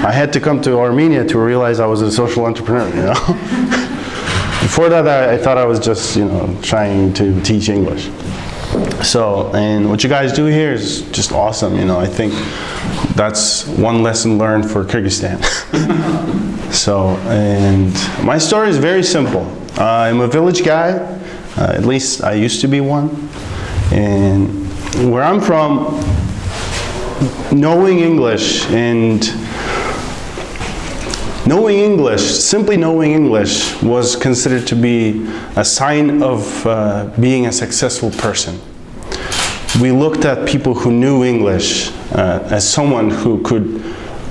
I had to come to Armenia to realize I was a social entrepreneur, you know. Before that, I thought I was just, you know, trying to teach English. So, and what you guys do here is just awesome, you know. I think that's one lesson learned for Kyrgyzstan. So, and my story is very simple. I'm a village guy, at least I used to be one. And where I'm from, knowing English, simply knowing English was considered to be a sign of being a successful person. We looked at people who knew English as someone who could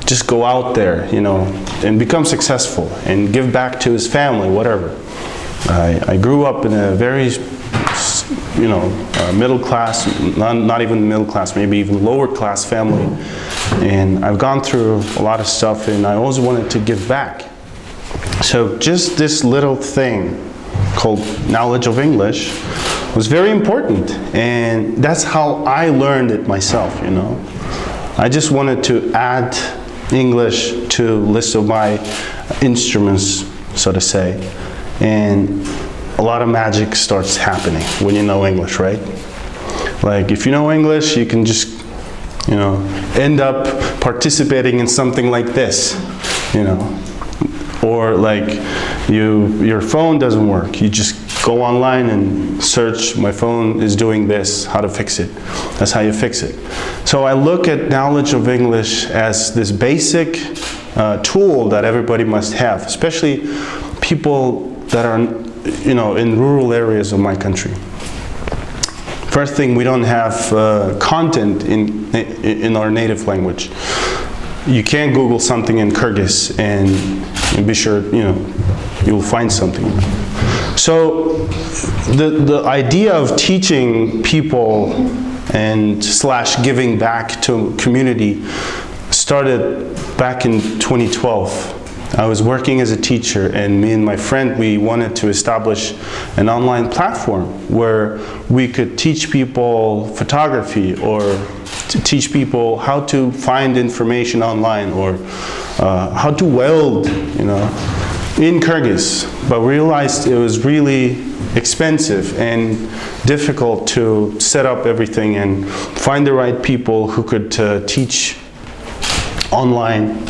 just go out there, you know, and become successful and give back to his family, whatever. I grew up in a very, you know, middle class, not even middle class, maybe even lower class family. And I've gone through a lot of stuff, and I always wanted to give back. So just this little thing called knowledge of English was very important, and that's how I learned it myself, you know. I just wanted to add English to list of my instruments, so to say, and a lot of magic starts happening when you know English, right? Like, if you know English, you can just, you know, end up participating in something like this, you know. Or like, your phone doesn't work, you just go online and search, my phone is doing this, how to fix it. That's how you fix it. So I look at knowledge of English as this basic tool that everybody must have, especially people that are, you know, in rural areas of my country. First thing, we don't have content in our native language. You can't Google something in Kyrgyz and be sure, you know, you'll find something. So the idea of teaching people and / giving back to community started back in 2012. I was working as a teacher, and me and my friend, we wanted to establish an online platform where we could teach people photography, or to teach people how to find information online, or how to weld, you know, in Kyrgyz. But we realized it was really expensive and difficult to set up everything and find the right people who could teach online.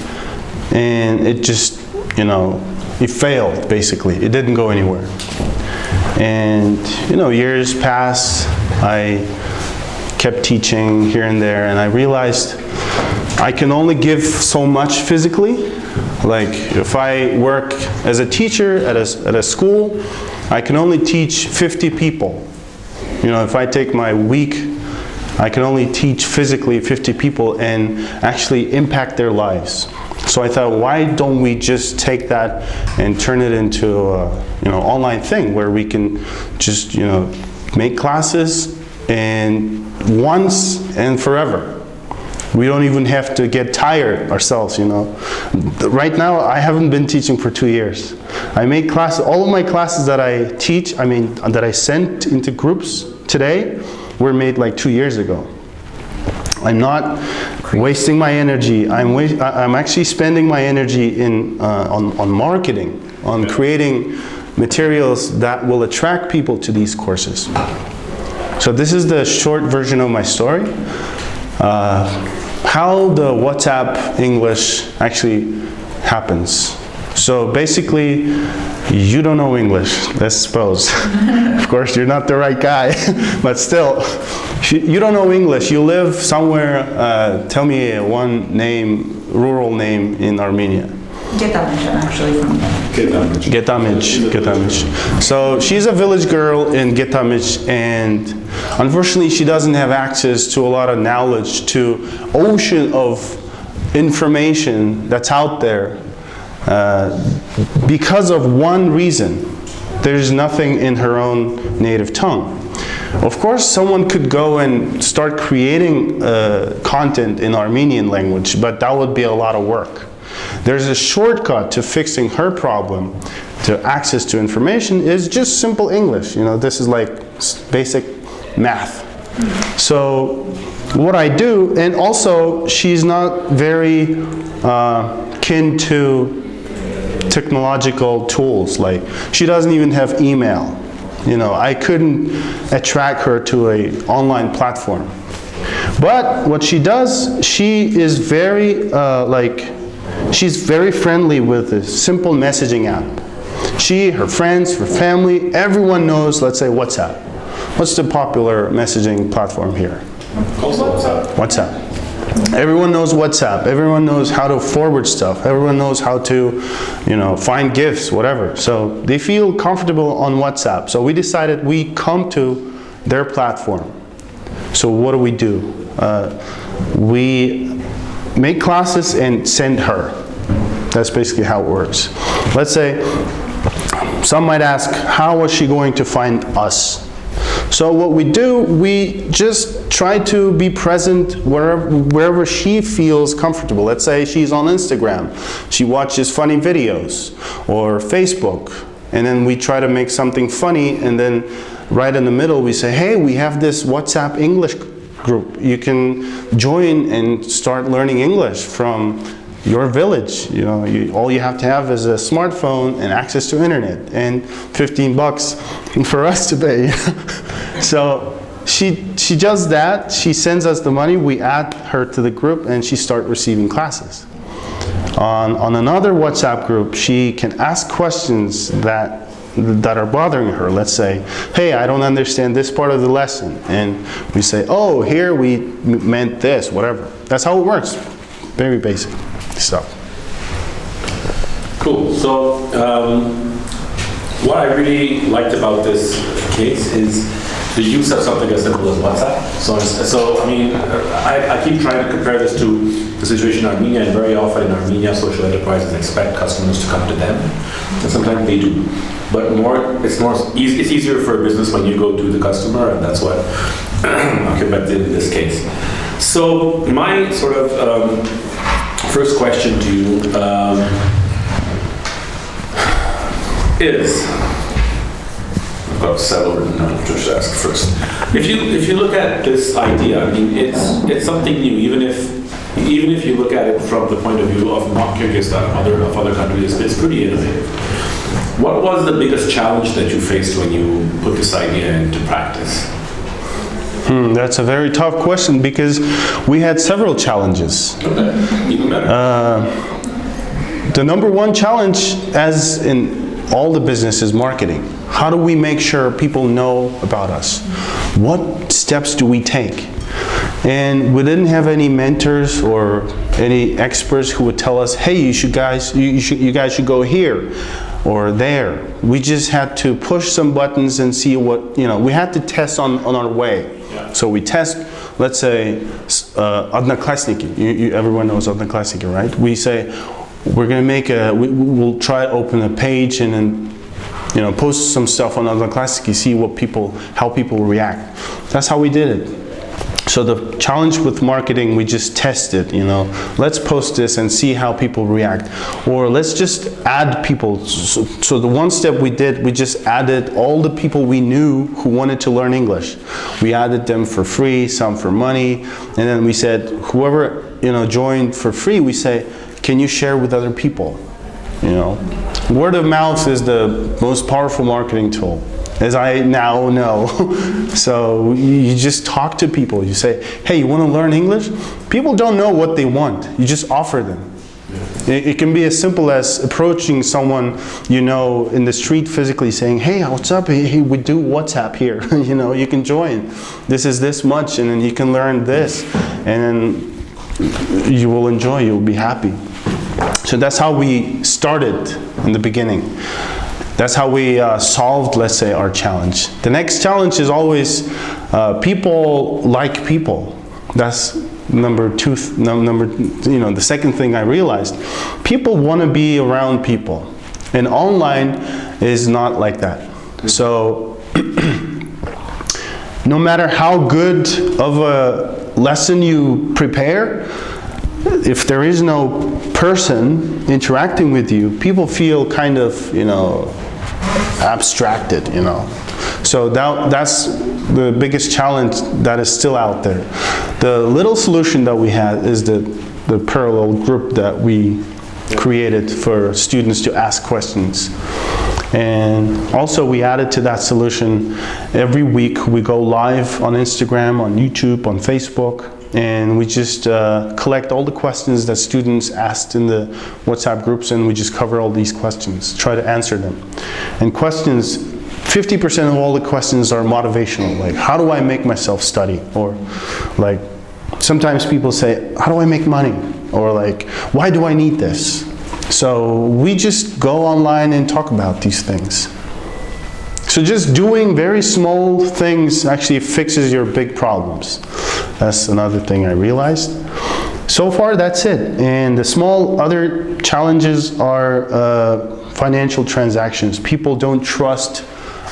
And it just, you know, it failed, basically. It didn't go anywhere. And, you know, years passed. I kept teaching here and there, and I realized I can only give so much physically. Like, if I work as a teacher at a school, I can only teach 50 people. You know, if I take my week, I can only teach physically 50 people and actually impact their lives. So I thought, why don't we just take that and turn it into a, you know, online thing where we can just, you know, make classes and once and forever. We don't even have to get tired ourselves, you know. Right now, I haven't been teaching for 2 years. I make classes, all of my classes that I teach, I mean, that I sent into groups today, were made like 2 years ago. I'm not wasting my energy. I'm actually spending my energy on marketing, on creating materials that will attract people to these courses. So this is the short version of my story. How the WhatsApp English actually happens. So basically, you don't know English, let's suppose. Of course, you're not the right guy, but still, you don't know English. You live somewhere, tell me one name, rural name in Armenia. Getamich, I'm actually from Getamich. So she's a village girl in Getamich, and unfortunately she doesn't have access to a lot of knowledge, to ocean of information that's out there because of one reason. There's nothing in her own native tongue. Of course, someone could go and start creating content in Armenian language, but that would be a lot of work. There's a shortcut to fixing her problem, to access to information, is just simple English. You know, this is like basic math. So what I do, and also she's not very kin to technological tools. Like, she doesn't even have email. You know, I couldn't attract her to an online platform. But what she does, she is very, she's very friendly with a simple messaging app. She, her friends, her family, everyone knows, let's say, WhatsApp. What's the popular messaging platform here? WhatsApp. Everyone knows WhatsApp. Everyone knows how to forward stuff. Everyone knows how to, you know, find gifts, whatever. So they feel comfortable on WhatsApp. So we decided we come to their platform. So what do? We make classes and send her. That's basically how it works. Let's say some might ask, how was she going to find us? So what we do, we just try to be present wherever she feels comfortable. Let's say she's on Instagram, she watches funny videos, or Facebook, and then we try to make something funny, and then right in the middle we say, hey, we have this WhatsApp English group. You can join and start learning English from your village. You know, all you have to have is a smartphone and access to internet, and $15 for us to pay. So she does that. She sends us the money. We add her to the group, and she starts receiving classes. On another WhatsApp group, she can ask questions that are bothering her. Let's say, hey, I don't understand this part of the lesson, and we say, oh, here we meant this, whatever. That's how it works. Very basic stuff. Cool. So what I really liked about this case is the use of something as simple as WhatsApp. So I mean, I keep trying to compare this to the situation in Armenia, and very often in Armenia, social enterprises expect customers to come to them, and sometimes they do. But it's easier for a business when you go to the customer, and that's what Akibet did in this case. So my sort of first question to you is, I've got several written down, just ask first. If you look at this idea, I mean, it's something new, even if you look at it from the point of view of not Kyrgyzstan, of other countries, it's pretty innovative. What was the biggest challenge that you faced when you put this idea into practice? That's a very tough question, because we had several challenges. Okay, even better. The number one challenge, as in all the business, is marketing. How do we make sure people know about us? What steps do we take? And we didn't have any mentors or any experts who would tell us, hey, you guys should go here or there. We just had to push some buttons and see what, you know, we had to test on our way. Yeah. So we test, let's say, Одноклассники. Everyone knows Одноклассники, right? We say, we're going to make we'll try to open a page and then, you know, post some stuff on Одноклассники, see how people react. That's how we did it. So the challenge with marketing, we just tested, you know, let's post this and see how people react. Or let's just add people. So the one step we did, we just added all the people we knew who wanted to learn English. We added them for free, some for money, and then we said, whoever, you know, joined for free, we say, can you share with other people? You know, word of mouth is the most powerful marketing tool, as I now know. So you just talk to people. You say, hey, you want to learn English? People don't know what they want. You just offer them. It can be as simple as approaching someone you know in the street physically, saying, hey, what's up? Hey, we do WhatsApp here. You know, you can join. This is this much, and then you can learn this, and then you will enjoy. You'll be happy. So that's how we started in the beginning. That's how we solved, let's say, our challenge. The next challenge is always people like people. That's number two. You know, the second thing I realized, people want to be around people, and online is not like that. So no matter how good of a lesson you prepare, if there is no person interacting with you, people feel kind of, you know, abstracted, you know. So that's the biggest challenge that is still out there. The little solution that we had is the parallel group that we created for students to ask questions. And also we added to that solution, every week we go live on Instagram, on YouTube, on Facebook, and we just collect all the questions that students asked in the WhatsApp groups, and we just cover all these questions, try to answer them. And questions, 50% of all the questions are motivational, like how do I make myself study? Or like sometimes people say, how do I make money? Or like, why do I need this? So we just go online and talk about these things. So just doing very small things actually fixes your big problems. That's another thing I realized. So far, that's it. And the small other challenges are financial transactions. People don't trust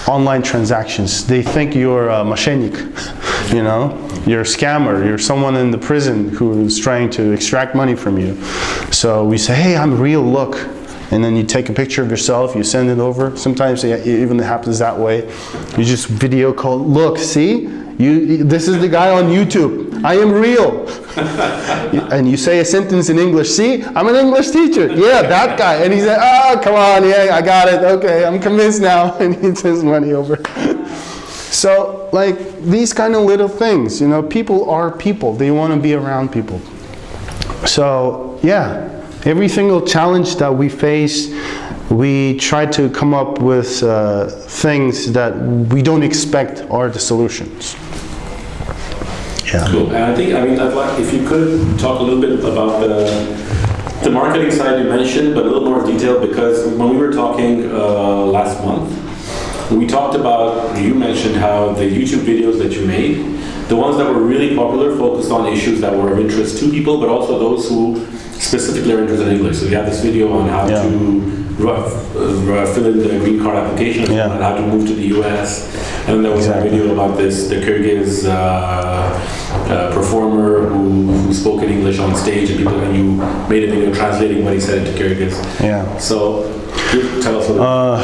online transactions. They think you're a moshenik, you know? You're a scammer, you're someone in the prison who's trying to extract money from you. So we say, hey, I'm real, look. And then you take a picture of yourself, you send it over. Sometimes it even happens that way. You just video call, look, see? This is the guy on YouTube. I am real. And you say a sentence in English, see? I'm an English teacher. Yeah, that guy. And he said, oh, come on, yeah, I got it. Okay, I'm convinced now. And he sends money over. So, like, these kind of little things, you know, people are people. They want to be around people. So, yeah, every single challenge that we face, we try to come up with things that we don't expect are the solutions. Yeah. Cool. And I think, I'd like, if you could talk a little bit about the marketing side you mentioned, but a little more detail, because when we were talking last month, we talked about, you mentioned how the YouTube videos that you made, the ones that were really popular focused on issues that were of interest to people, but also those who specifically are interested in English. So you had this video on how to fill in the green card application and how to move to the US. And then there was a video about the Kyrgyz performer who spoke in English on stage, and you made a video translating what he said into Kyrgyz. Yeah. So tell us a little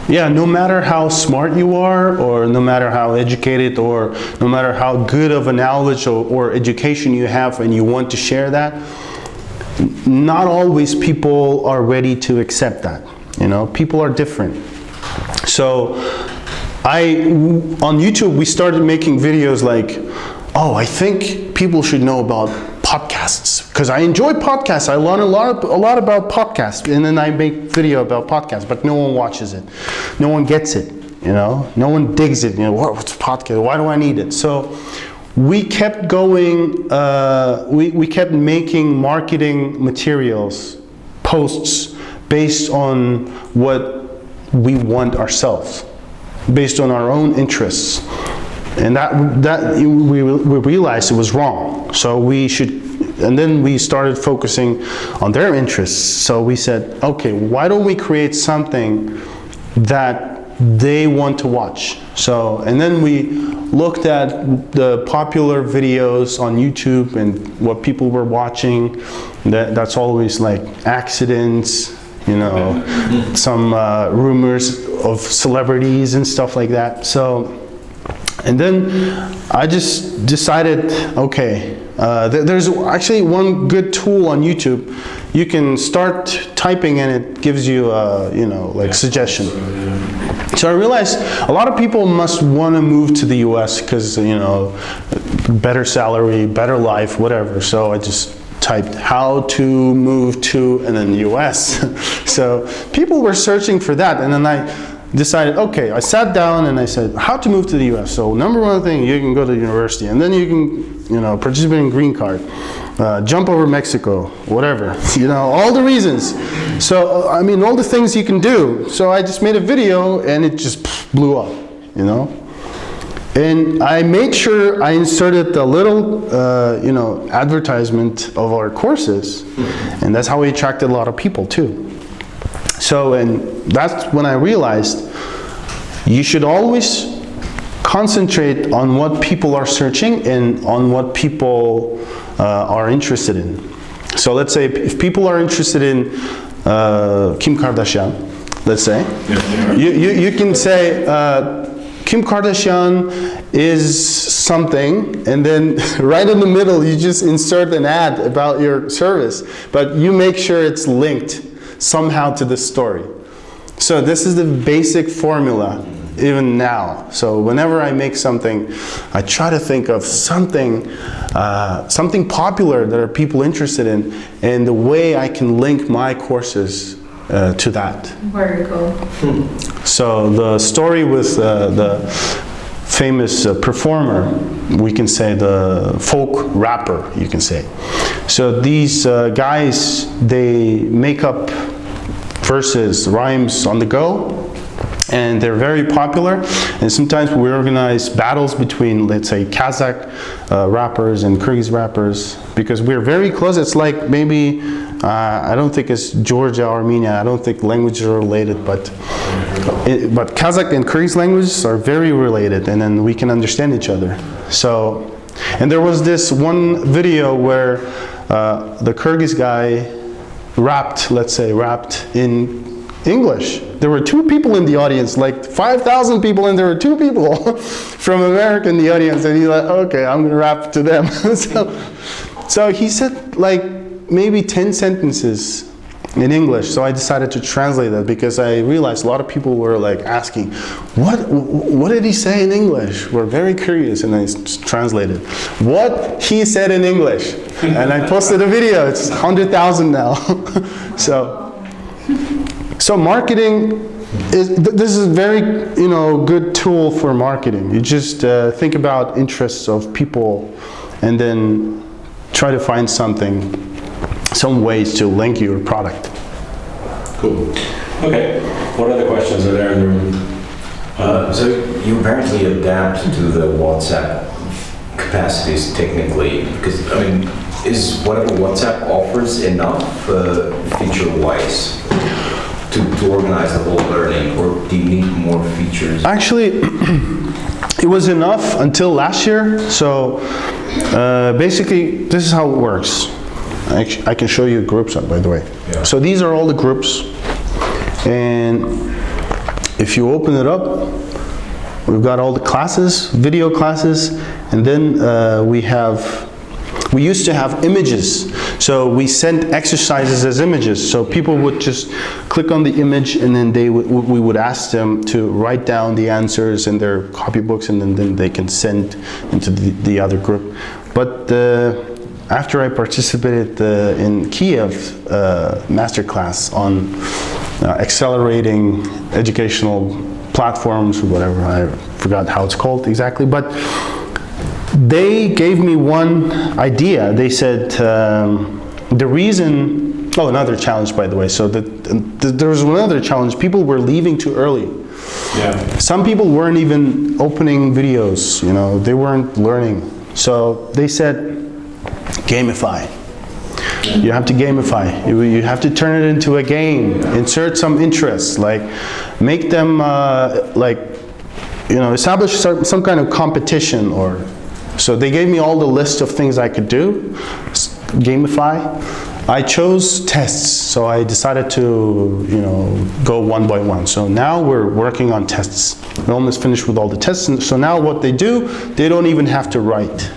yeah, no matter how smart you are, or no matter how educated, or no matter how good of a knowledge or education you have and you want to share that, not always people are ready to accept that. You know, people are different. So on YouTube, we started making videos like, oh, I think people should know about podcasts, because I enjoy podcasts. I learn a lot about podcasts, and then I make video about podcasts, but no one watches it. No one gets it, you know? No one digs it, you know, what's a podcast? Why do I need it? So we kept going, we kept making marketing materials, posts, based on what we want ourselves, based on our own interests. And that we realized it was wrong. So we should, and then we started focusing on their interests. So we said, okay, why don't we create something that they want to watch? So, and then we looked at the popular videos on YouTube and what people were watching. That's always like accidents, you know, some rumors of celebrities and stuff like that. So, and then I just decided, okay, there's actually one good tool on YouTube. You can start typing and it gives you a, you know, like suggestion. So I realized a lot of people must want to move to the US because, you know, better salary, better life, whatever. So I just typed how to move to, and then US. So people were searching for that, and then I decided, okay, I sat down and I said, how to move to the US. So number one thing, you can go to university, and then you can, you know, participate in green card, jump over Mexico, whatever, you know, all the reasons. So, I mean, all the things you can do. So I just made a video and it just blew up, you know. And I made sure I inserted a little, you know, advertisement of our courses, and that's how we attracted a lot of people too. So, and that's when I realized you should always concentrate on what people are searching and on what people are interested in. So let's say if people are interested in Kim Kardashian, let's say, you can say, Kim Kardashian is something, and then right in the middle you just insert an ad about your service, but you make sure it's linked somehow to the story. So this is the basic formula even now. So whenever I make something, I try to think of something popular that are people interested in, and the way I can link my courses to that. Very cool. So the story with the famous performer, we can say the folk rapper, you can say. So these guys, they make up verses, rhymes on the go, and they're very popular. And sometimes we organize battles between, let's say, Kazakh rappers and Kyrgyz rappers, because we're very close. It's like maybe, I don't think it's Georgia, Armenia, I don't think languages are related, but Kazakh and Kyrgyz languages are very related, and then we can understand each other. So, and there was this one video where the Kyrgyz guy rapped in English. There were 2 people in the audience, like 5,000 people, and there were 2 people from America in the audience, and he's like, okay, I'm gonna rap to them. So he said like maybe 10 sentences in English, so I decided to translate that, because I realized a lot of people were like asking, what did he say in English? We're very curious, and I translated what he said in English, and I posted a video. It's 100,000 now. So marketing this is a very good tool for marketing. You just think about interests of people, and then try to find some ways to link your product. Cool. Okay. What other questions are there in the room? So you apparently adapt to the WhatsApp capacities technically, because I mean, is whatever WhatsApp offers enough feature-wise to organize the whole learning, or do you need more features? Actually, it was enough until last year. So basically, this is how it works. I can show you groups up, by the way. Yeah. So these are all the groups, and if you open it up, we've got all the classes, video classes, and then we used to have images. So we sent exercises as images. So people would just click on the image, and then we would ask them to write down the answers in their copybooks, and then they can send into the other group. But after I participated in Kiev masterclass on accelerating educational platforms or whatever, I forgot how it's called exactly, but they gave me one idea. They said the reason, another challenge, by the way. So there was another challenge. People were leaving too early. Yeah. Some people weren't even opening videos, they weren't learning. So they said, gamify. You have to gamify. You have to turn it into a game. Insert some interest, like make them establish some kind of competition, or. So they gave me all the list of things I could do, gamify. I chose tests, so I decided to, go one by one. So now we're working on tests. We're almost finished with all the tests. And so now what they do, they don't even have to write.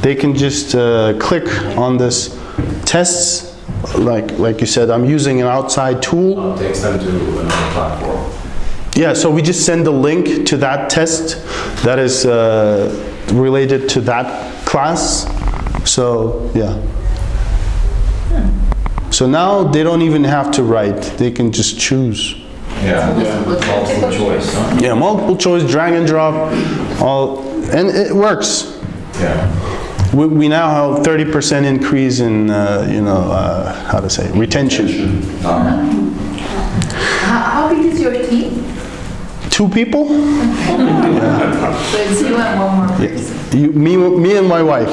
They can just click on this tests, like you said, I'm using an outside tool. Takes them to another platform. Yeah, so we just send a link to that test that is related to that class. So, yeah. So now they don't even have to write. They can just choose. Yeah. Multiple choice, huh? Yeah, multiple choice, drag and drop, and it works. Yeah. We now have 30% increase in, retention. How big is your team? 2 people? So it's you and one more person. Me and my wife.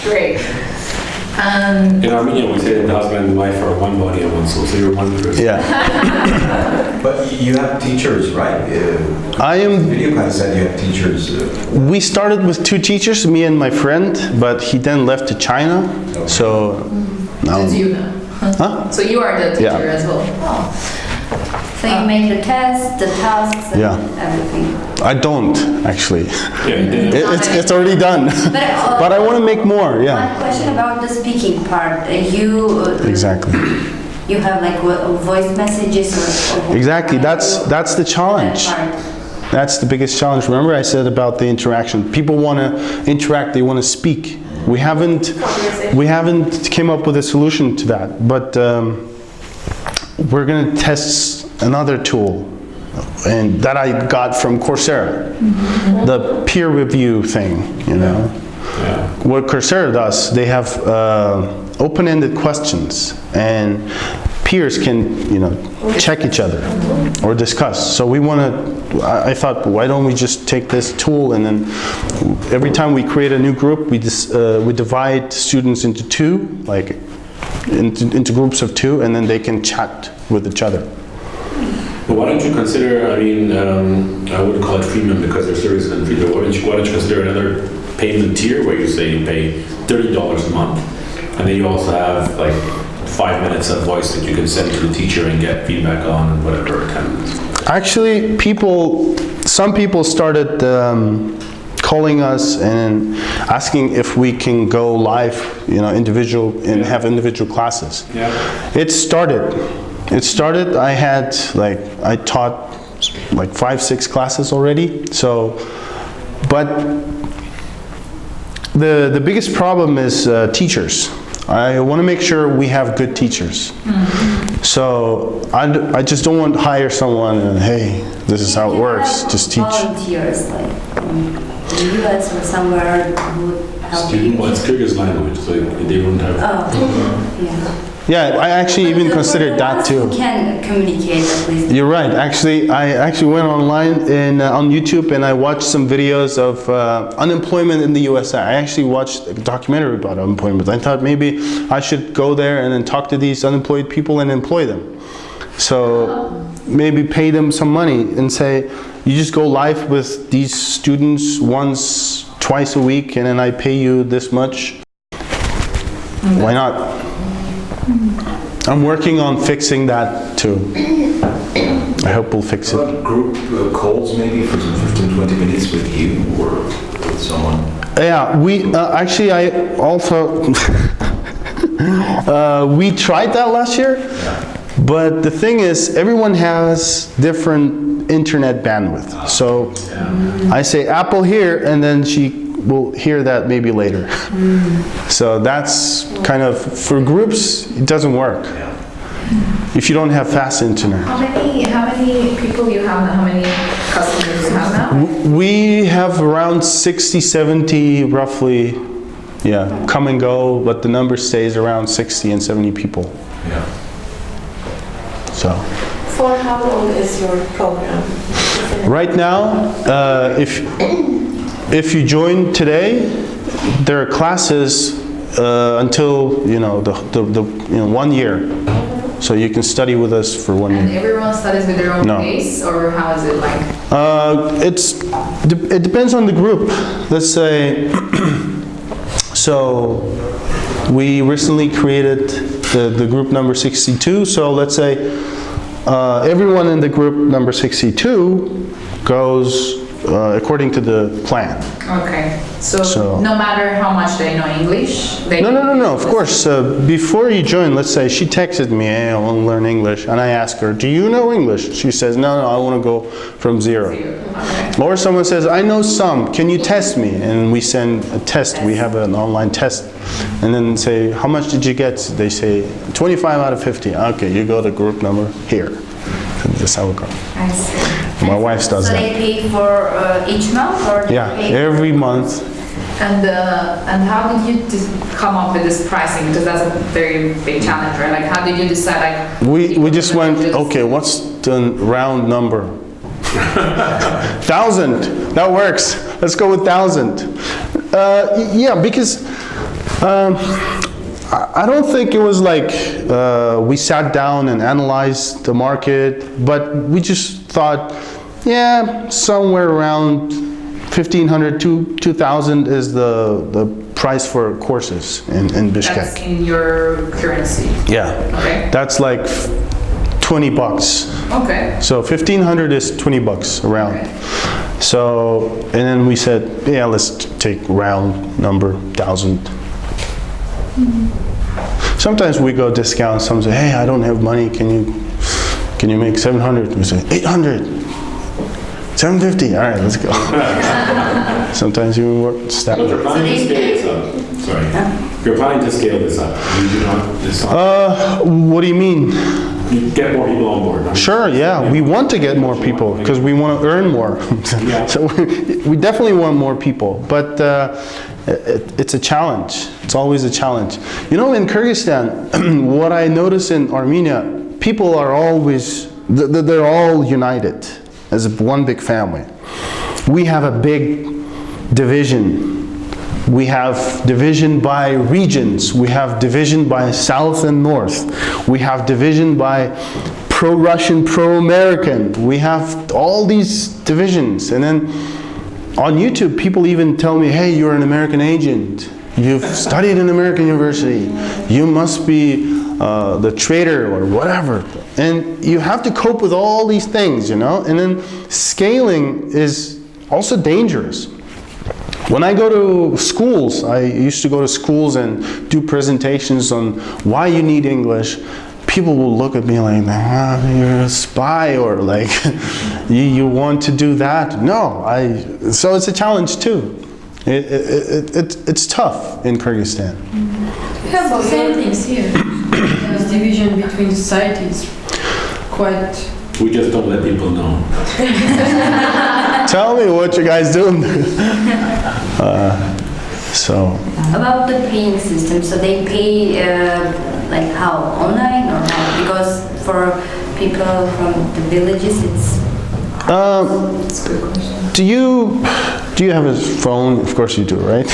Great. In Armenia, we say that the husband and wife are one body and one soul, so you're one person. Yeah. But you have teachers, right? Video class said you have teachers. We started with 2 teachers, me and my friend, but he then left to China. Okay. So now. It's you now. Huh? So you are the teacher Yeah. as well. Oh. So you make the tests, the tasks, and Yeah. everything. I don't, actually. It's already done. But, But I want to make more, One yeah. question about the speaking part. Exactly. You have like voice messages or Exactly, that's the challenge. that part. That's the biggest challenge. Remember I said about the interaction. People want to interact, they want to speak. We haven't came up with a solution to that, but we're going to test another tool, and that I got from Coursera, the peer review thing, you know. Yeah. What Coursera does, they have open-ended questions, and peers can, you know, check each other or discuss. So we want to, I thought, why don't we just take this tool, and then every time we create a new group, we divide students into two, like into groups of two, and then they can chat with each other. But why don't you consider, I mean, I wouldn't call it freemium because there's services and free, but why don't you consider another payment tier where you say you pay $30 a month, and then you also have like 5 minutes of voice that you can send to the teacher and get feedback on and whatever attendance. Actually, some people started calling us and asking if we can go live, you know, individual, and have individual classes. Yeah. It started. I taught like 5-6 classes already. So, but the biggest problem is teachers. I want to make sure we have good teachers. So I just don't want to hire someone and, hey, this is how it works, just teach. Volunteers, like in the US or somewhere who would help you. Well, it's Kyrgyz language, so they wouldn't have. Oh, yeah. Yeah, I actually even considered that too. You can communicate at least. You're right. Actually, I actually went online and on YouTube, and I watched some videos of unemployment in the USA. I actually watched a documentary about unemployment. I thought maybe I should go there and then talk to these unemployed people and employ them. So maybe pay them some money and say, you just go live with these students twice a week, and then I pay you this much. Why not? I'm working on fixing that too. I hope we'll fix it. What group calls maybe for some 15-20 minutes with you or with someone? Yeah, we actually I also we tried that last year, but the thing is everyone has different internet bandwidth. So I say Apple here, and then she will hear that maybe later. So that's kind of, for groups, it doesn't work if you don't have fast internet. How many people you have now? How many customers you have now? We have around 60, 70 roughly, yeah, come and go, but the number stays around 60 and 70 people. Yeah. So For how long is your program? right now, if you join today, there are classes until, you know, the 1 year. So you can study with us for 1 And year. everyone studies with their own No. pace, or how is it like? It depends on the group. Let's say, so we recently created the group number 62. So let's say everyone in the group number 62 goes according to the plan. Okay, so So- no matter how much they know English, they No, of course. Before you join, let's say she texted me, hey, I want to learn English. And I ask her, do you know English? She says, no, I want to go from zero. Okay. Or someone says, I know some, can you test me? And we send a test, we have an online test. And then say, how much did you get? They say, 25 out of 50. Okay, you go to group number here. That's how it goes. I see. My wife does So that. they pay for each month, or they Yeah, pay every month. And how did you come up with this pricing? Because that's a very big challenge, right? Like, how did you decide? Like, We just went, okay, what's the round number? 1,000, that works. Let's go with 1,000. Yeah, because I don't think it was like we sat down and analyzed the market, but we just thought, yeah, somewhere around 1,500 to 2,000 is the price for courses in Bishkek. that's in your currency. Yeah, Okay. that's like 20 bucks. Okay. So 1,500 is 20 bucks around. Okay. So, and then we said, yeah, let's take round number, 1,000. Sometimes we go discount, some say, hey, I don't have money, can you make 700? We say, 800, 750, all right, let's go. Sometimes you work staff. But you're planning to scale this up. Sorry. You're planning to scale this up. You do not, this What do you mean? you get more people on board. Sure, yeah, we want to get more people because we want to earn more. Yeah. So we definitely want more people, but it's a challenge. It's always a challenge. You know, in Kyrgyzstan, what I notice in Armenia, people are always, they're all united as one big family. We have a big division. We have division by regions. We have division by South and North. We have division by pro-Russian, pro-American. We have all these divisions. And then on YouTube, people even tell me, hey, you're an American agent. You've studied in American university. You must be the traitor or whatever. And you have to cope with all these things, you know? And then scaling is also dangerous. When I go to schools, I used to go to schools and do presentations on why you need English. People will look at me like, you're a spy, or like, you want to do that. No, so it's a challenge too. It's tough in Kyrgyzstan. We have the same things here. There's division between societies. Quite. We just don't let people know. Tell me what you guys doing. So. About the paying system, so they pay like how, online or how? Because for people from the villages, it's. That's a good question. Do you have a phone? Of course you do, right?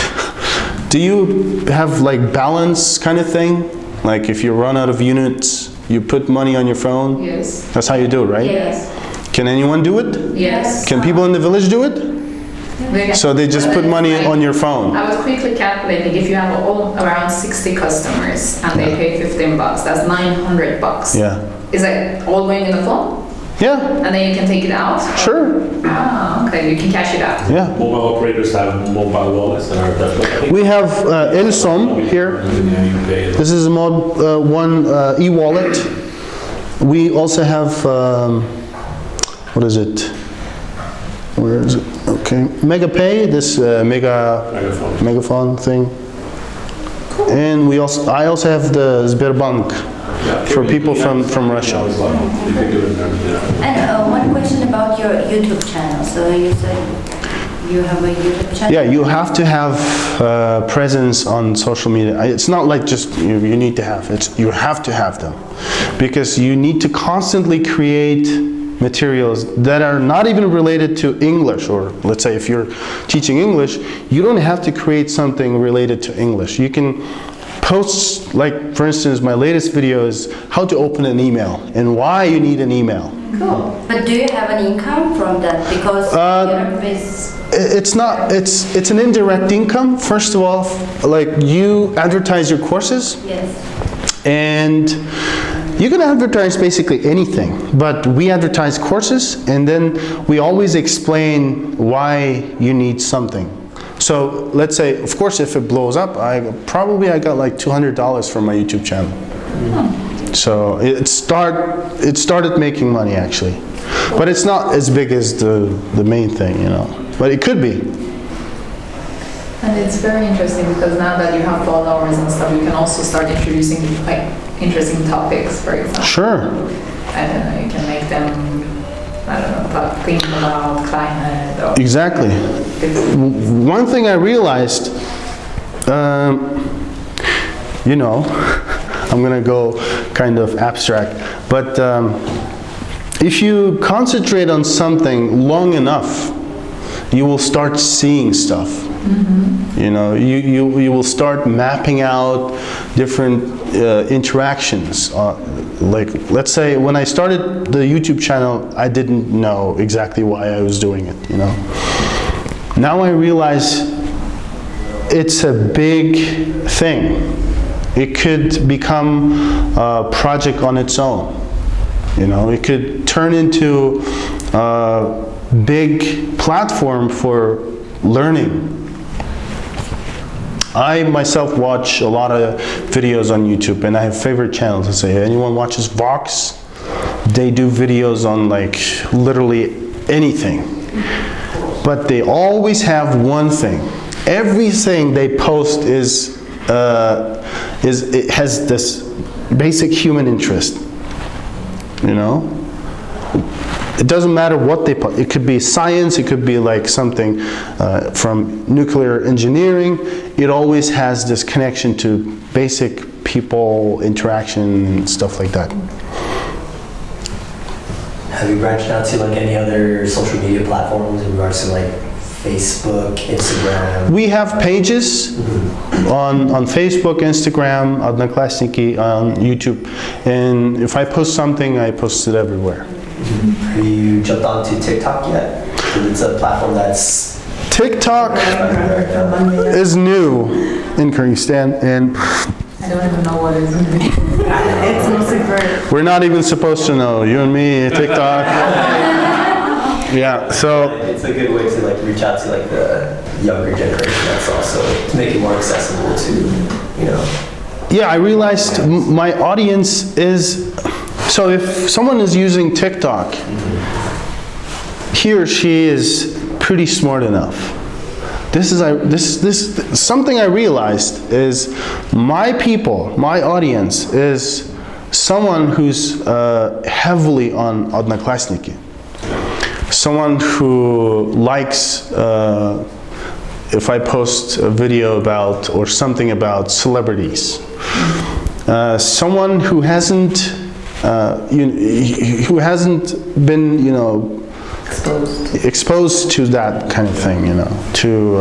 Do you have like balance kind of thing? Like if you run out of units, you put money on your phone? Yes. That's how you do it, right? Yes. Can anyone do it? Yes. Can people in the village do it? So they just put money on your phone? I was quickly calculating, if you have around 60 customers and they pay 15 bucks, that's 900 bucks. Yeah. Is that all going in the phone? Yeah, And then you can take it out? sure. Ah, okay, you can cash it out. Yeah. Mobile operators have mobile wallets that are. We have Elsom here. Yeah, you pay. This is one e-wallet. We also have, what is it? Where is it? Okay, MegaPay, this megaphone thing. And I also have the Sberbank for people from Russia. And one question about your YouTube channel. So you said you have a YouTube channel? Yeah, you have to have presence on social media. It's not like just you need to have, you have to have them. Because you need to constantly create materials that are not even related to English, or let's say if you're teaching English, you don't have to create something related to English. You can post, like for instance, my latest video is how to open an email and why you need an email. Cool. But do you have an income from that? Because it's an indirect income. First of all, like you advertise your courses. Yes. And you can advertise basically anything, but we advertise courses, and then we always explain why you need something. So let's say, of course, if it blows up, I got like $200 from my YouTube channel. So it started making money actually, but it's not as big as the main thing, you know. But it could be. And it's very interesting because now that you have followers and stuff, you can also start introducing like interesting topics, for example. Sure. I don't know, you can make them, I don't know, thinking about climate or... Exactly. One thing I realized, you know, I'm gonna go kind of abstract, but if you concentrate on something long enough, you will start seeing stuff. Mm-hmm. You know, you will start mapping out different interactions. Like, let's say when I started the YouTube channel, I didn't know exactly why I was doing it, you know. Now I realize it's a big thing. It could become a project on its own. You know, it could turn into a big platform for learning. I myself watch a lot of videos on YouTube, and I have favorite channels. Let's say anyone watches Vox, they do videos on like literally anything. But they always have one thing. Everything they post it has this basic human interest. You know? It doesn't matter what they put. It could be science, it could be like something from nuclear engineering. It always has this connection to basic people interaction and stuff like that. Have you branched out to like any other social media platforms in regards to like Facebook, Instagram? We have pages on Facebook, Instagram, Odnoklassniki, on YouTube. And if I post something, I post it everywhere. Have you jumped onto TikTok yet? It's a platform that's... TikTok is new in Kyrgyzstan, and I don't even know what it is. It's no secret. we're not even supposed to know. You and me, TikTok. Yeah, so It's a good way to like reach out to like the younger generation. That's also to make it more accessible to, you know. yeah, I realized my audience is, so if someone is using TikTok, he or she is pretty smart enough. This something I realized is my people, my audience is someone who's heavily on Odnoklassniki. Someone who likes if I post a video about or something about celebrities. Someone who hasn't been, you know, exposed to that kind of thing, you know, to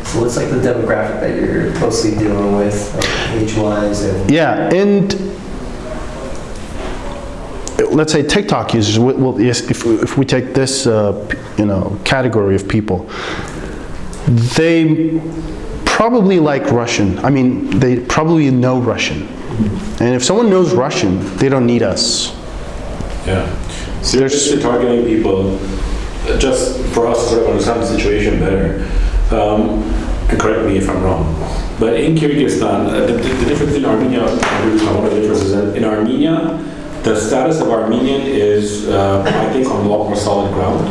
So what's like the demographic that you're mostly dealing with, like age-wise and... yeah, and let's say TikTok users, well, yes, if we take this, you know, category of people, they probably like Russian. I mean, they probably know Russian. And if someone knows Russian, they don't need us. Yeah. So you're just targeting people, just for us to sort of understand the situation better, and correct me if I'm wrong, but in Kyrgyzstan, the difference in Armenia, one of the differences is that in Armenia, the status of Armenian is, I think, on a lot more solid ground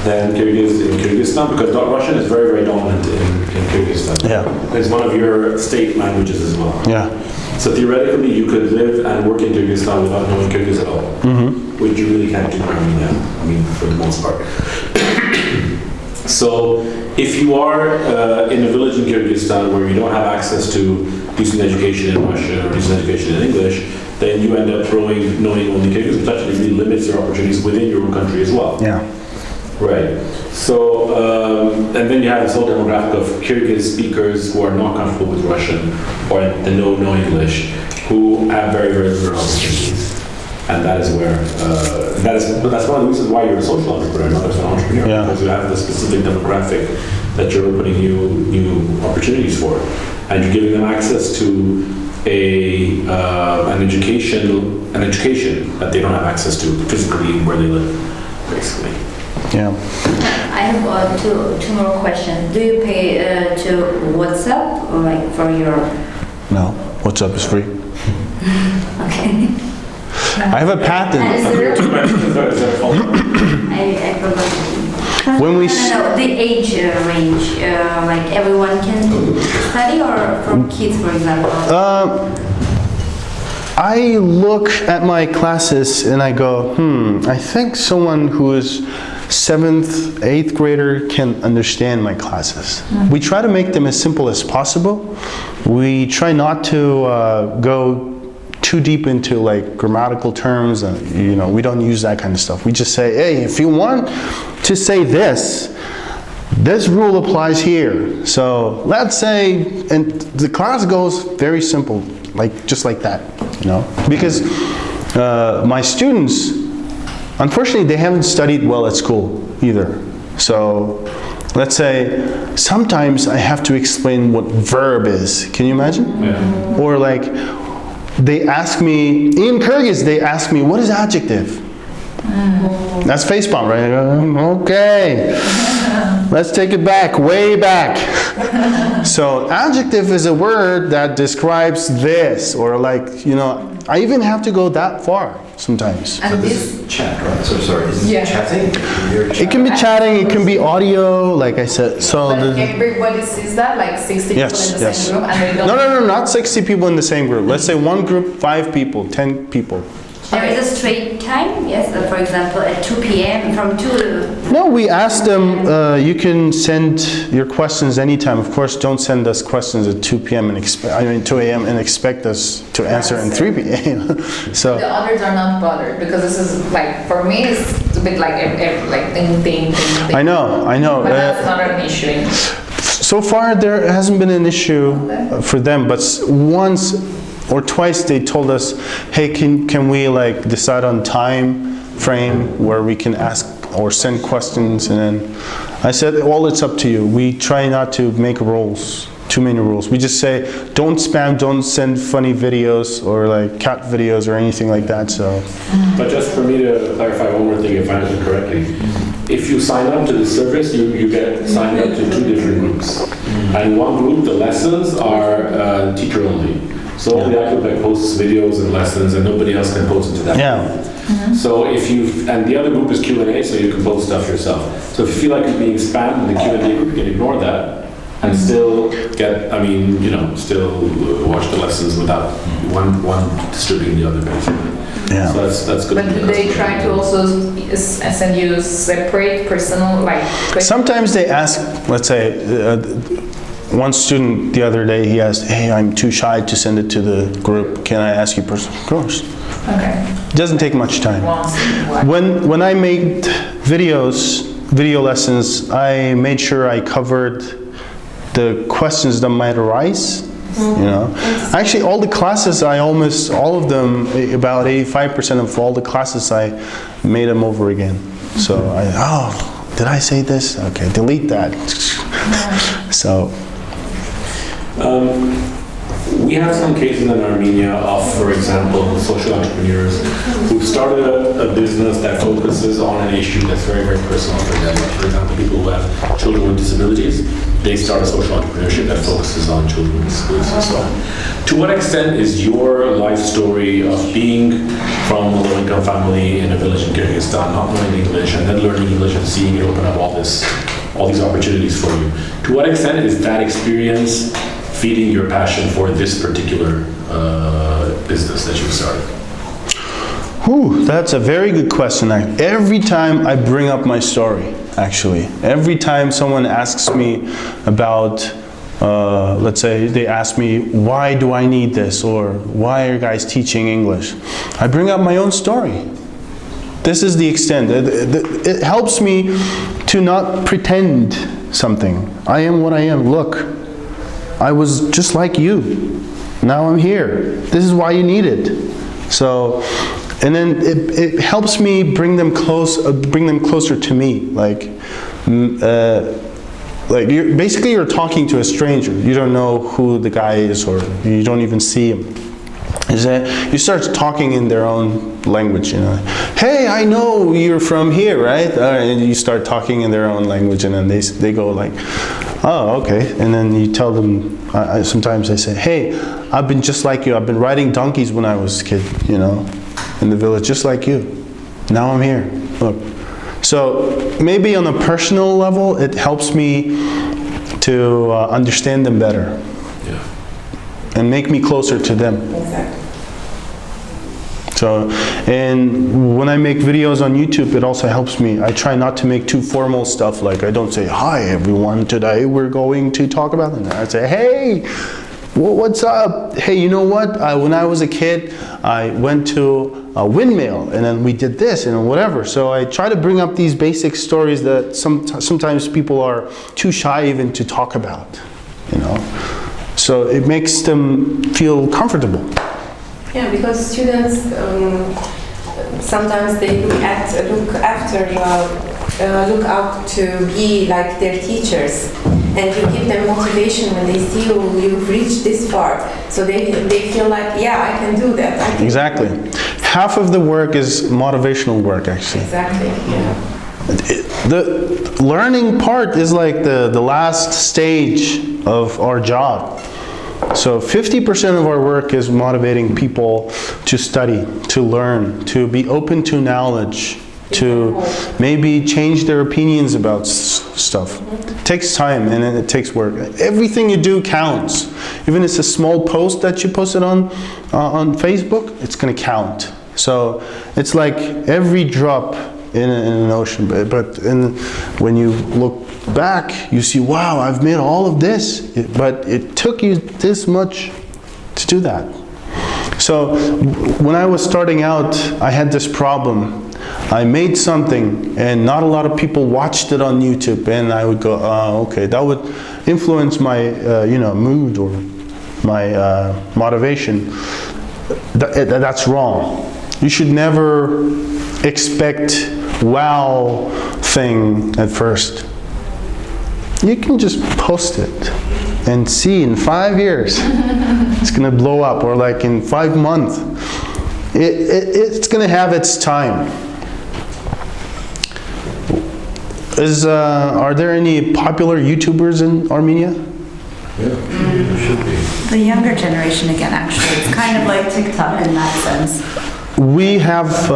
than Kyrgyzstan, because Russian is very, very dominant in Kyrgyzstan. Yeah. It's one of your state languages as well. Yeah. So theoretically, you could live and work in Kyrgyzstan without knowing Kyrgyz at all, which you really can't do in Armenia, I mean, for the most part. So if you are in a village in Kyrgyzstan where you don't have access to decent education in Russian or decent education in English, then you end up knowing only Kyrgyz, which actually really limits your opportunities within your own country as well. Yeah. Right. So, and then you have this whole demographic of Kyrgyz speakers who are not comfortable with Russian or they know no English, who have very, very little opportunities. And that is where, that's one of the reasons why you're a social entrepreneur, not just an entrepreneur, Yeah. because you have the specific demographic that you're opening new opportunities for. And you're giving them access to an education that they don't have access to physically where they live, basically. Yeah. I have two more questions. Do you pay to WhatsApp or like for your? No, WhatsApp is free. Okay. I have a patent. I forgot. When we No, the age range, like everyone can study or from kids, for example? I look at my classes and I go, I think someone who is 7th, 8th grader can understand my classes. We try to make them as simple as possible. We try not to go too deep into like grammatical terms, and you know, we don't use that kind of stuff. We just say, hey, if you want to say this rule applies here. So let's say, and the class goes very simple, like just like that, you know, because my students, unfortunately, they haven't studied well at school either. So let's say sometimes I have to explain what verb is. Can you imagine? Yeah. Or like, they ask me, in Kyrgyz, they ask me, what is adjective? That's facepalm, right? I go, okay, let's take it back, way back. So adjective is a word that describes this, or like, you know, I even have to go that far sometimes. And This is chat, right? So sorry, is it Yeah. chatting? You're It can be chatting, it can be audio, like I said. So But the, everybody sees that, like 60 people Yes, in the yes. same room, and they don't. no, not 60 people in the same group. Let's say one group, 5 people, 10 people. There is a straight time, yes, for example, at 2 p.m. from 2. No, we asked them, you can send your questions anytime. Of course, don't send us questions at 2 p.m. and 2 a.m. and expect us to answer in 3 p.m. So, The others are not bothered because this is like, for me, it's a bit like like ding. I know. But that's not an issue. So far, there hasn't been an issue for them, but once or twice they told us, hey, can we like decide on time frame where we can ask or send questions? And then I said, well, it's up to you. We try not to make rules, too many rules. We just say, don't spam, don't send funny videos or like cat videos or anything like that. So, But just for me to clarify one more thing, if I understood correctly, if you sign up to the service, you get signed up to 2 different groups. And one group, the lessons are teacher only. So only I could like post videos and lessons, and nobody else can post into that. yeah. So if you, and the other group is Q&A, so you can post stuff yourself. So if you feel like you're being spammed in the Q&A group, you can ignore that and still get, I mean, you know, still watch the lessons without one distributing the other, basically. Yeah. So that's good. But do they try to also send you separate personal, like... Sometimes they ask, let's say, one student the other day, he asked, hey, I'm too shy to send it to the group. Can I ask you personally? Of course. Okay. It doesn't take much time. Once. When I made video lessons, I made sure I covered the questions that might arise. You know, actually, all the classes, almost all of them, about 85% of all the classes, I made them over again. So did I say this? Okay, delete that. So. We have some cases in Armenia of, for example, social entrepreneurs who started a business that focuses on an issue that's very, very personal for them. Like, for example, people who have children with disabilities, they start a social entrepreneurship that focuses on children with disabilities and so on. To what extent is your life story of being from a low-income family in a village in Kyrgyzstan, not knowing English, and then learning English and seeing it open up all these opportunities for you, to what extent is that experience feeding your passion for this particular business that you started? Whew, that's a very good question. Every time I bring up my story, actually, every time someone asks me about, let's say they ask me, why do I need this? Or why are guys teaching English? I bring up my own story. This is the extent. It helps me to not pretend something. I am what I am. Look. I was just like you. Now I'm here. This is why you need it. So, and then it helps me bring them closer to me. Like you're talking to a stranger. You don't know who the guy is, or you don't even see him. You start talking in their own language, you know. Hey, I know you're from here, right? And you start talking in their own language, and then they go like, oh, okay. And then you tell them, sometimes I say, hey, I've been just like you. I've been riding donkeys when I was a kid, you know, in the village, just like you. Now I'm here, look. So maybe on a personal level, it helps me to understand them better. And make me closer to them. Exactly. So, and when I make videos on YouTube, it also helps me. I try not to make too formal stuff. Like I don't say, hi everyone, today we're going to talk about it. I say, hey, what's up? Hey, you know what? When I was a kid, I went to a windmill and then we did this and whatever. So I try to bring up these basic stories that sometimes people are too shy even to talk about, you know. So it makes them feel comfortable. Yeah, because students sometimes they look out to be like their teachers, and you give them motivation when they see you've reached this far. So they feel like, yeah, I can do that. I can Exactly. Half of the work is motivational work, actually. Exactly, yeah. The learning part is like the last stage of our job. So 50% of our work is motivating people to study, to learn, to be open to knowledge, to maybe change their opinions about stuff. It takes time and it takes work. Everything you do counts. Even if it's a small post that you posted on Facebook, it's going to count. So it's like every drop in an ocean. But when you look back, you see, wow, I've made all of this. But it took you this much to do that. So when I was starting out, I had this problem. I made something and not a lot of people watched it on YouTube, and I would go, oh, okay, that would influence my mood or my motivation. That's wrong. You should never expect wow thing at first. You can just post it and see in 5 years it's gonna blow up, or like in 5 months it's gonna have its time. Are there any popular YouTubers in Armenia? Yeah, there should be. The younger generation again, actually. It's kind of like TikTok in that sense. We have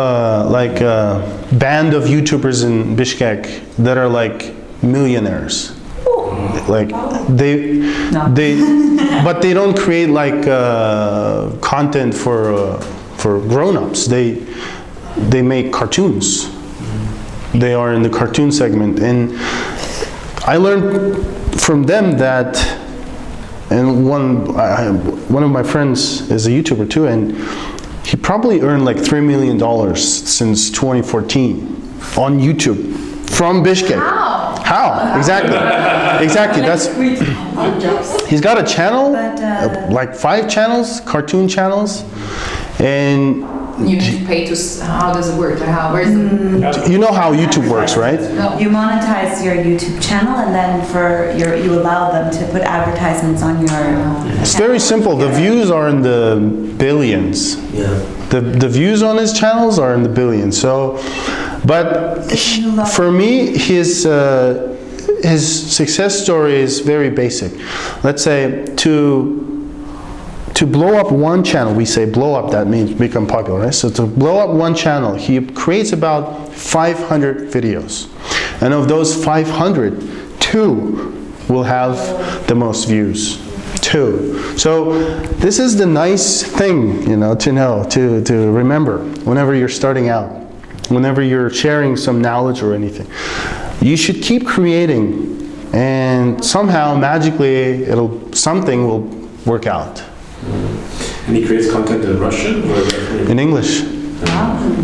like a band of YouTubers in Bishkek that are like millionaires. Like but they don't create like content for grown-ups. They make cartoons. They are in the cartoon segment, and I learned from them that. And one of my friends is a YouTuber too, and he probably earned like $3 million since 2014 on YouTube from Bishkek. How? Exactly. Exactly. That's. He's got a channel, like 5 channels, cartoon channels, and. You need to pay to. How does it work? Where's the? You know how YouTube works, right? No. You monetize your YouTube channel, and then you allow them to put advertisements on your. It's very simple. The views are in the billions. Yeah. The views on his channels are in the billions. So, but for me, his success story is very basic. Let's say to blow up one channel, we say blow up, that means become popular, right? So to blow up one channel, he creates about 500 videos. And of those 500, 2 will have the most views. 2. So this is the nice thing, to remember whenever you're starting out, whenever you're sharing some knowledge or anything. You should keep creating, and somehow, magically, something will work out. And he creates content in Russian? Or in English.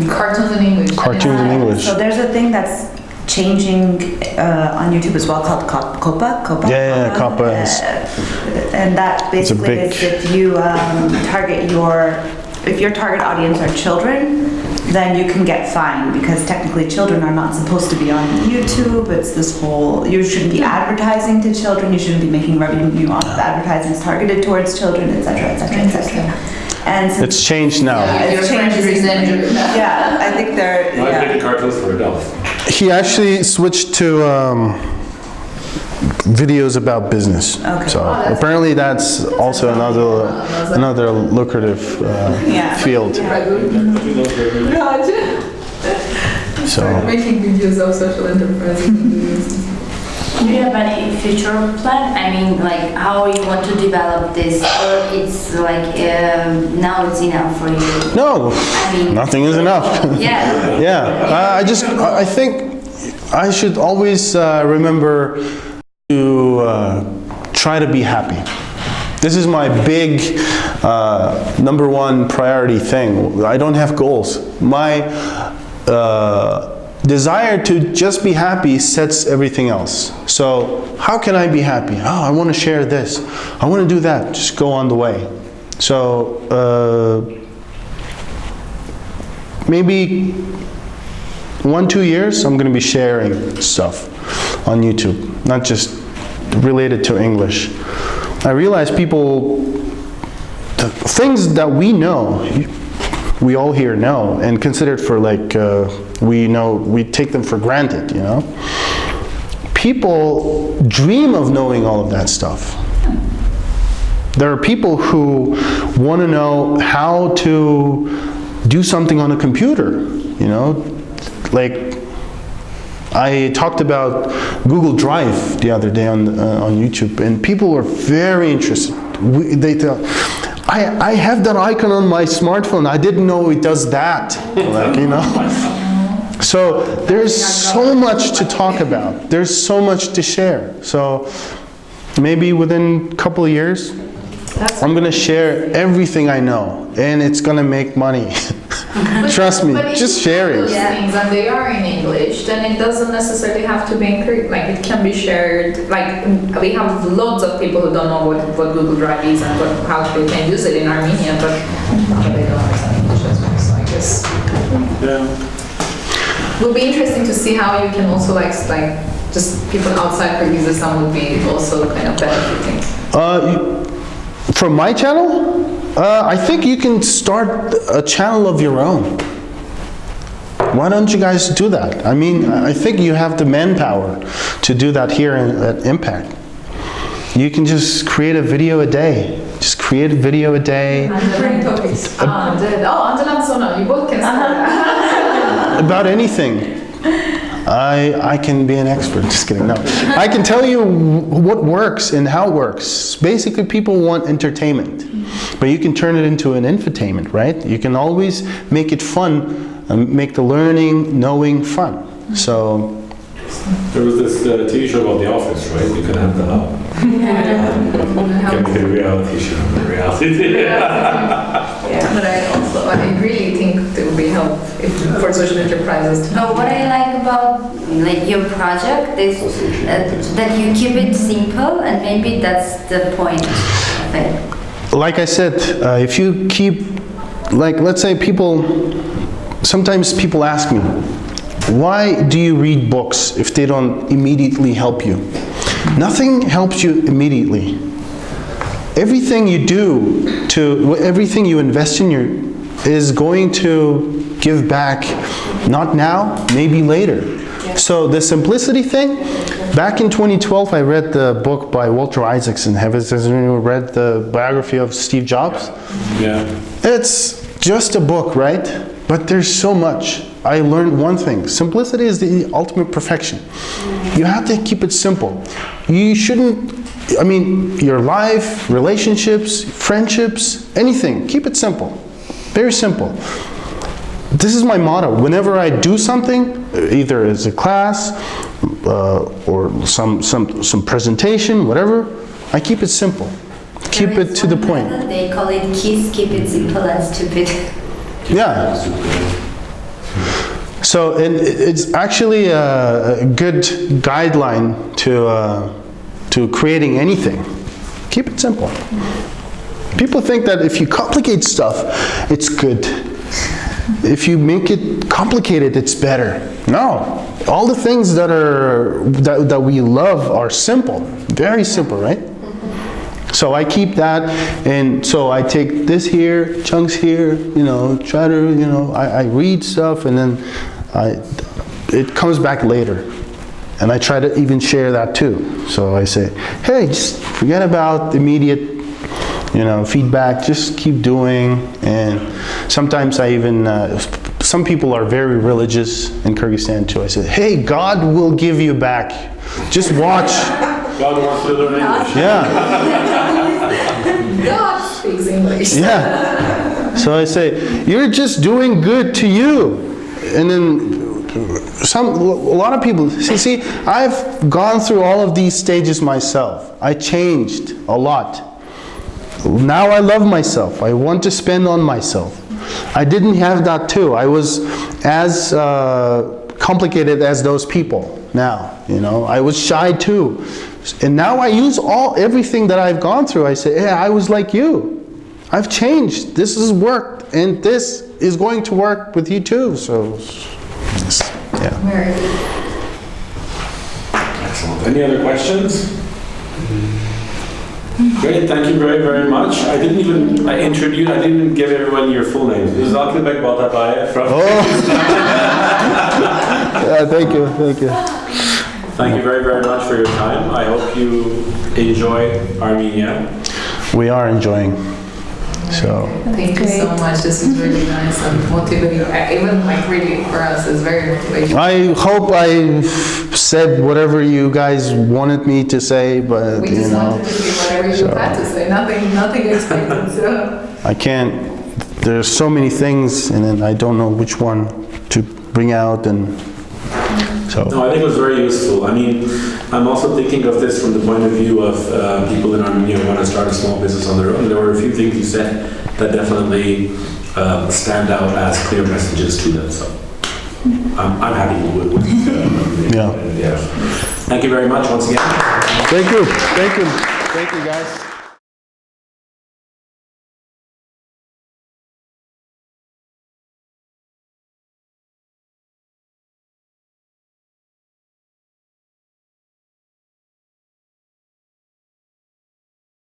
Cartoons in English. Cartoons in English. So there's a thing that's changing on YouTube as well called Copa. Yeah, Copa is. And that basically is if you if your target audience are children, then you can get fined, because technically children are not supposed to be on YouTube. It's this whole, you shouldn't be advertising to children, you shouldn't be making revenue off of advertisements targeted towards children, etc., etc., etc. And since It's changed now. it's changed recently. Yeah, I think they're, I'm making cartoons for adults. He actually switched to videos about business. Okay. So apparently that's also another lucrative field. So Making videos of social enterprise. Do you have any future plan? I mean, like how you want to develop this, or it's like now it's enough for you? no, I mean, nothing is enough. Yeah. Yeah, I think I should always remember to try to be happy. This is my big number one priority thing. I don't have goals. My desire to just be happy sets everything else. So how can I be happy? Oh, I want to share this. I want to do that. Just go on the way. So maybe 1-2 years, I'm going to be sharing stuff on YouTube, not just related to English. I realized people, the things that we know, we all here know and consider it for like, we take them for granted, you know. People dream of knowing all of that stuff. There are people who want to know how to do something on a computer, you know. Like, I talked about Google Drive the other day on YouTube, and people were very interested. They tell, I have that icon on my smartphone. I didn't know it does that. Like, you know. So there's so much to talk about. There's so much to share. So maybe within a couple of years, I'm going to share everything I know, and it's going to make money. Trust me, just share it. Those things and they are in English, then it doesn't necessarily have to be in like it can be shared. Like we have lots of people who don't know what Google Drive is and how they can use it in Armenia, but they don't understand English as well. So I guess it will be interesting to see how you can also like just people outside Kyrgyzstan would be also kind of benefiting. From my channel? I think you can start a channel of your own. Why don't you guys do that? I mean, I think you have the manpower to do that here at Impact. You can just create a video a day. Just create a video a day. About anything. I can be an expert, just kidding, no. I can tell you what works and how it works. Basically, people want entertainment, but you can turn it into an infotainment, right? You can always make it fun, and make the learning, knowing fun. So. There was this TV show about The Office, right? You can have that up. Can be a reality show, But I really think it would be helpful for social enterprises to know. What I like about like your project is that you keep it simple, and maybe that's the point of it. Like I said, if you keep, like, let's say sometimes people ask me, why do you read books if they don't immediately help you? Nothing helps you immediately. Everything you do, everything you invest in is going to give back, not now, maybe later. Yeah. So the simplicity thing, back in 2012, I read the book by Walter Isaacson. Have you read the biography of Steve Jobs? Yeah. It's just a book, right? But there's so much. I learned one thing. Simplicity is the ultimate perfection. You have to keep it simple. You shouldn't, I mean, your life, relationships, friendships, anything, keep it simple. Very simple. This is my motto. Whenever I do something, either as a class or some presentation, whatever, I keep it simple. Keep it to the point. They call it KISS, keep it simple and stupid. Yeah. So it's actually a good guideline to creating anything. Keep it simple. People think that if you complicate stuff, it's good. If you make it complicated, it's better. No. All the things that we love are simple. Very simple, right? So I keep that, and so I take this here, chunks here, you know, try to, you know, I read stuff, and then it comes back later. And I try to even share that too. So I say, hey, just forget about immediate, you know, feedback, just keep doing. And sometimes I even, some people are very religious in Kyrgyzstan too. I say, hey, God will give you back. Just watch. God wants to learn English. Yeah. God speaks English. Yeah. So I say, you're just doing good to you. And then a lot of people, see, I've gone through all of these stages myself. I changed a lot. Now I love myself. I want to spend on myself. I didn't have that too. I was as complicated as those people now, you know. I was shy too. And now I use everything that I've gone through. I say, hey, I was like you. I've changed. This has worked, and this is going to work with you too. So, yeah. Very good. Excellent. Any other questions? Great, thank you very, very much. I didn't even give everyone your full names. This is Akilbek Baltabayev from... Thank you. Thank you very, very much for your time. I hope you enjoy Armenia. We are enjoying. So Thank you so much. This is really nice and motivating. Even like really for us, it's very motivating. I hope I said whatever you guys wanted me to say, but We just wanted to see whatever you had to say. Nothing expected. So. I can't. There's so many things, and then I don't know which one to bring out, and so. No, I think it was very useful. I mean, I'm also thinking of this from the point of view of people in Armenia who want to start a small business on their own. There were a few things you said that definitely stand out as clear messages to them. So I'm happy with Yeah. Thank you very much once again. Thank you, guys.